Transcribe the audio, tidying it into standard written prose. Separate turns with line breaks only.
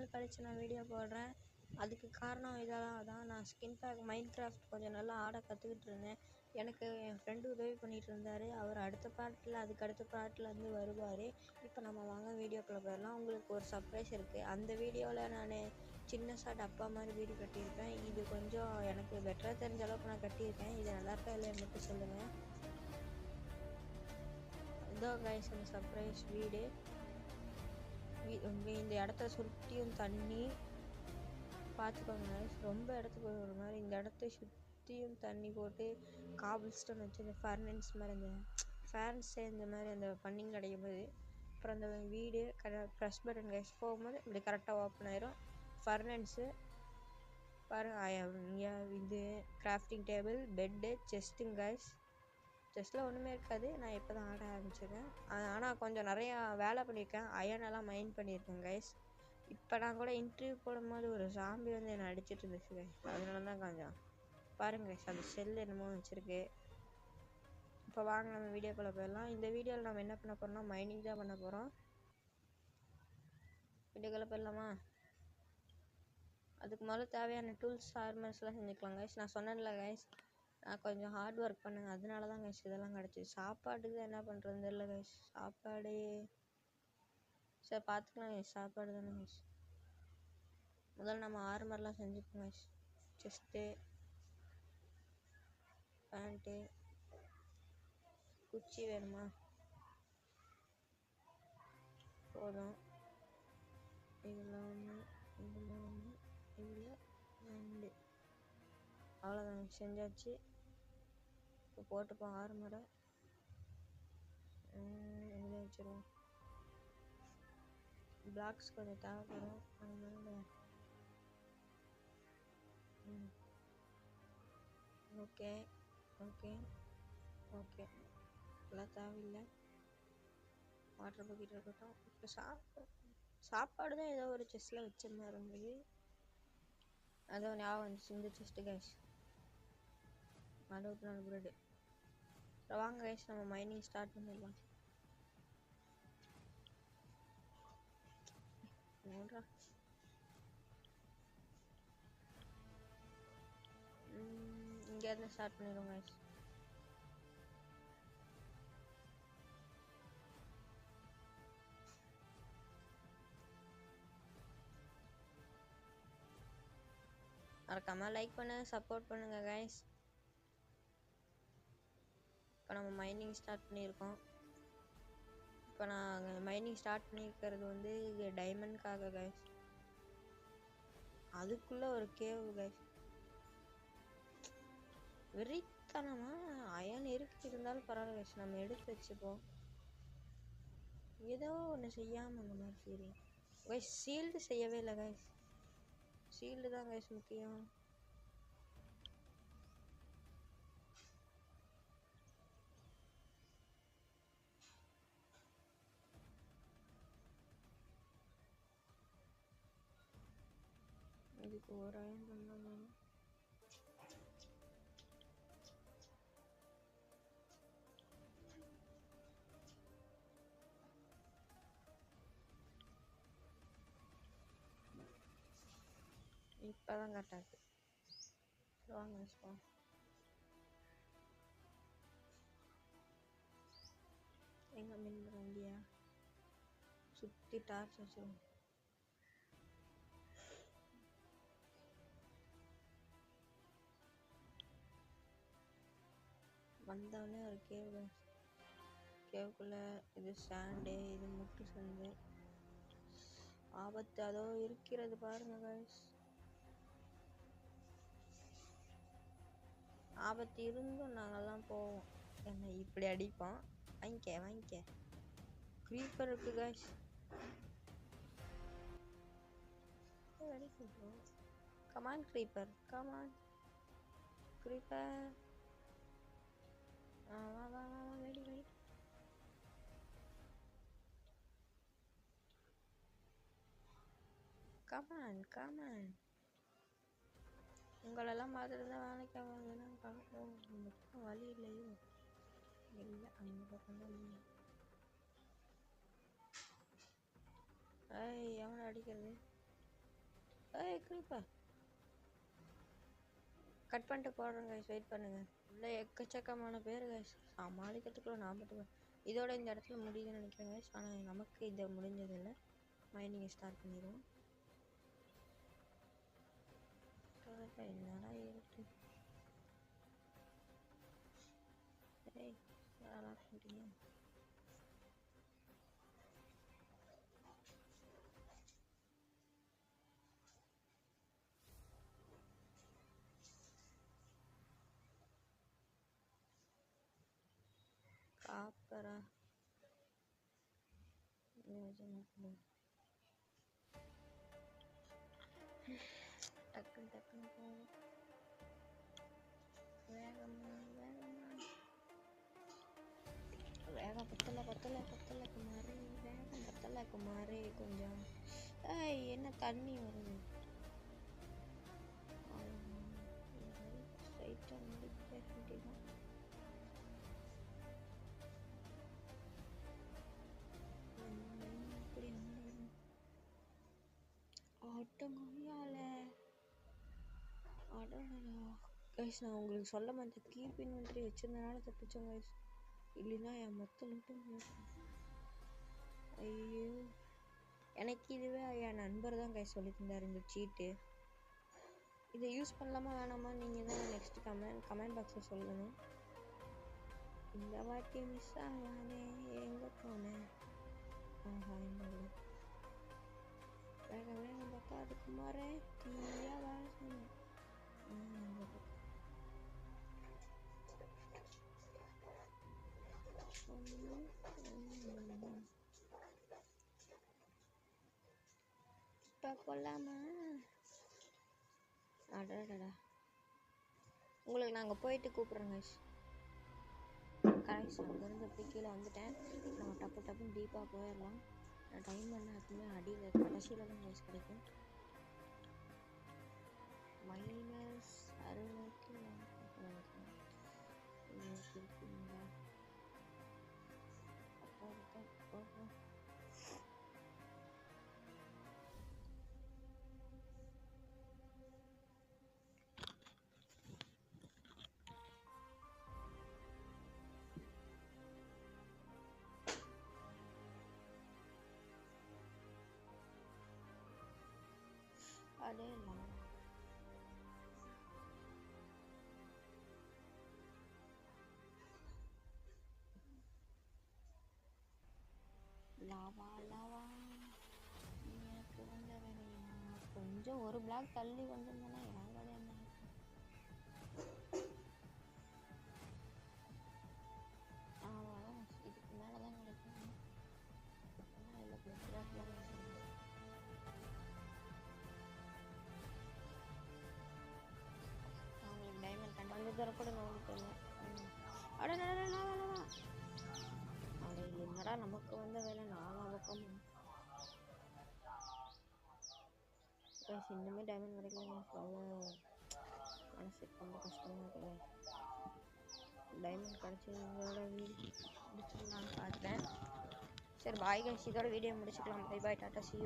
நாள் கழிச்சு நான் வீடியோ போடுறேன். அதுக்கு காரணம் இதெல்லாம் தான். நான் ஸ்கின் பேக் மைன்கிராஃப்ட் கொஞ்சம் நல்லா ஆட கற்றுக்கிட்டு இருந்தேன். எனக்கு என் ஃப்ரெண்டு உதவி பண்ணிகிட்டு இருந்தார். அவர் அடுத்த பார்ட்டில் அதுக்கு அடுத்த பார்ட்டில் வந்து வருவார். இப்போ நம்ம வாங்க வீடியோக்குள்ளே போயிடலாம். உங்களுக்கு ஒரு சர்ப்ரைஸ் இருக்குது. அந்த வீடியோவில் நான் சின்னசாக டப்பா மாதிரி வீடு கட்டியிருப்பேன். இது கொஞ்சம் எனக்கு பெட்டராக தெரிஞ்ச அளவுக்கு நான் கட்டியிருக்கேன். இது நல்லாயிருக்கா இல்லைன்னு மட்டும் சொல்லுங்கள். இதோ கைஸ் அந்த சர்ப்ரைஸ் வீடு. இந்த இடத்த சுற்றியும் தண்ணி பார்த்துக்கோங்க கைஸ். ரொம்ப இடத்துக்கு ஒரு மாதிரி இந்த இடத்த சுற்றியும் தண்ணி போட்டு காபிள் ஸ்டோன் வச்சு இந்த ஃபர்னன்ஸ் மாதிரி அந்த ஃபேன்ஸ் இந்த மாதிரி அந்த பன்னிங் கிடைக்கும் போது அப்புறம் அந்த வீடு ப்ரெஸ் பட்டன் கைஸ் போகும்போது இப்படி கரெக்டாக ஓப்பன் ஆயிரும். ஃபர்னன்ஸு பாருங்க, இது கிராஃப்டிங் டேபிள், பெட்டு, செஸ்ட்டுங்க கைஸ். செஸ்ட்டில் ஒன்றுமே இருக்காது. நான் இப்போ தான் ஆட ஆரம்பிச்சிருக்கேன். ஆனால் கொஞ்சம் நிறையா வேலை பண்ணியிருக்கேன். அயனெல்லாம் மைண்ட் பண்ணியிருக்கேன் கைஸ். இப்போ நான் கூட இன்டர்வியூ போடும்போது ஒரு சாம்பி வந்து என்னை அடிச்சிட்டு இருந்துச்சு கைஸ். அதனால தான் கொஞ்சம் பாருங்க கைஸ், அந்த செல் என்னமோ வச்சுருக்கு. இப்போ வாங்க நம்ம வீடியோக்குள்ளே போயிடலாம். இந்த வீடியோவில் நம்ம என்ன பண்ண போகிறோம்னா மைனிங் தான் பண்ண போகிறோம். வீடியோக்குள்ளே போயிடலாமா? அதுக்கு முதல்ல தேவையான டூல்ஸ் ஆர்மர்ஸ்லாம் செஞ்சுக்கலாம் கைஸ். நான் சொன்னேன்ல கைஸ், நான் கொஞ்சம் ஹார்ட் ஒர்க் பண்ணுங்க, அதனால தான் கைஸ் இதெல்லாம் கிடச்சி. சாப்பாட்டுக்கு என்ன பண்ணுறதுன்னு தெரியல கைஸ். சாப்பாடு சரி பார்த்துக்கலாம் கைஸ். சாப்பாடு தானே கைஸ். முதல்ல நம்ம ஆர்மர்லாம் செஞ்சுப்போம் கைஸ். செஸ்ட்டு, பேண்ட்டு, குச்சி வேணுமா? போதும். இதில் ஒன்று, இதில் ஒன்று, இதில் 2. அவ்வளோதாங்க, செஞ்சாச்சு. இப்போ போட்டுப்போம் ஆர்மரை. எங்கே வச்சுருவோம்? பிளாக்ஸ் கொஞ்சம் தேவைப்படும். அதனால ஓகே ஓகே ஓகே எல்லாம் தேவையில்லை. வாட்டர் பக்கெட் இருக்கட்டும். இப்போ சாப்பாடு தான் ஏதோ ஒரு செஸ்ட்டில் வச்ச மாதிரி இருந்தது. அதோ ஞாபகம் வந்துச்சு, இந்த செஸ்ட்டு கைஸ். 24 பிரெட்டு. வாங்க கைஸ் நம்ம மைனிங் ஸ்டார்ட் பண்ணிடலாம். இங்கேருந்து ஸ்டார்ட் பண்ணிடுவோம் கைஸ். மறக்காம லைக் பண்ணுங்க, சப்போர்ட் பண்ணுங்க கைஸ். இப்போ நம்ம மைனிங் ஸ்டார்ட் பண்ணியிருக்கோம். இப்போ நான் மைனிங் ஸ்டார்ட் பண்ணியிருக்கிறது வந்து டைமண்ட்காக கைஸ். அதுக்குள்ளே ஒரு கேவ் கைஸ். வெறித்தனமாக அயன் இருந்தாலும் பரவாயில்ல கைஸ், நம்ம எடுத்து வச்சுப்போம். ஏதோ ஒன்று செய்யாமல் அந்த மாதிரி ஃபீலிங் கைஸ். ஷீல்டு செய்யவே இல்லை கைஸ். ஷீல்டு தான் கைஸ் முக்கியம். இதுக்கு ஒரு அயன் பண்ணணும். இப்போ தான் கரெக்டாக இருக்குது. வாங்க வச்சுப்போம். எங்கே மின் வண்டியா சுற்றி டார்ச் வச்சுருவோம். வந்தவொடனே ஒரு கேவுக்குள்ளே இது சாண்டு, இது முட்டு சந்து. ஆபத்து அதோ இருக்கிறது பாருங்க கைஸ். ஆபத்து இருந்தும் நாங்கள்லாம் போவோம். என்ன இப்படி அடிப்போம். வாங்கிக்க. க்ரீப்பர் இருக்கு guys. Come on creeper, come on creeper. வா வெடி. கமான். உங்களெல்லாம் பார்த்துட்டு தான் வேலைக்கு ஆகுதுன்னு பார்க்க வழி இல்லையோ? இல்லை, அந்த பக்கம் தான் இல்லை. எவனை அடிக்கிறது? ஏய் கிளிப்பா கட் பண்ணிட்டு போடுறேன் கைஸ், வெயிட் பண்ணுங்க. உள்ள எக்கச்சக்கமான பேர் கைஸ், சமாளிக்கிறதுக்குள்ள நான் மட்டும். இதோட இந்த இடத்துல முடியுதுன்னு நினைக்கிறேன் கைஸ். ஆனால் நமக்கு இது முடிஞ்சதில்லை. மைனிங் ஸ்டார்ட் பண்ணிடுவோம். என்னடா இருக்கு? ஏய் நல்லா பண்ணிட்டீங்க. காப்பரா டக்குன்னு டக்குன்னு போகும். வேகமா வேகமா வேகம் பத்தலை பத்தலை பத்தலை குமாரி, வேகம் பத்தலை குமாரி கொஞ்சம். ஏய் என்ன தண்ணி வருது? ஸ்ட்ரைட்டாக முடிக்க வேண்டியதான். அப்படி ஆட்டோமால அடடா கைஸ், நான் உங்களுக்கு சொல்ல மாட்டேன். கீப் இன்வென்ட்ரி வச்சிருந்தனால தப்பிச்சோம் கைஸ், இல்லைன்னா என் மொத்த லூட்டும் போயிருக்கும். ஐயோ, எனக்கு இதுவே என் நண்பர் தான் கைஸ் சொல்லி தந்தார் இந்த சீட்டு. இதை யூஸ் பண்ணலாமா வேணாமா நீங்கள் தான் நெக்ஸ்ட் கமெண்ட் பாக்ஸில் சொல்லணும். இந்த வாட்டி மிஸ் ஆகானே, எங்கே போனேன்? ஆஹா இன்னொரு வேக வேகம் பார்த்தா அதுக்கு மாறே தீயா வேலை சொன்னேன். இப்போ கொள்ளாமா? அடடா, உங்களுக்கு நாங்கள் போயிட்டு கூப்பிட்றோங்க கைஸ். கைஸ் அங்கேருந்து அப்படி கீழே வந்துட்டேன். நம்ம டப்பு டப்புன்னு டீப்பாக போயிடலாம். டைம் பண்ண எப்பவுமே அடியில் கடைசியில் தான் கைஸ் கிடைக்கும். மைனஸ் 60 இருக்குங்களா? அதே லாவா லாவா எனக்கு வந்த வேலையா? கொஞ்சம் ஒரு பிளாக் தள்ளி வந்திருந்தேன்னா என் வேலை என்ன? இதுக்கு மேலே தான் கிடைக்கும். அவங்களுக்கு டைமண்ட் கண்டு வந்து தரப்பட நான் தெரியல. அட என்னடா நமக்கு வந்த வேலை நாலா பக்கம். இன்னுமே டைமண்ட் கிடைக்கல. மனசுக்கு ரொம்ப கஷ்டமாக இருக்குது. டைமண்ட் கிடச்சி இதோட வீடியோ முடிச்சிடலான்னு பார்த்தேன். சரி பாய் கைஸ், இதோட வீடியோ முடிச்சுக்கலாம். Bye bye, tata, see you.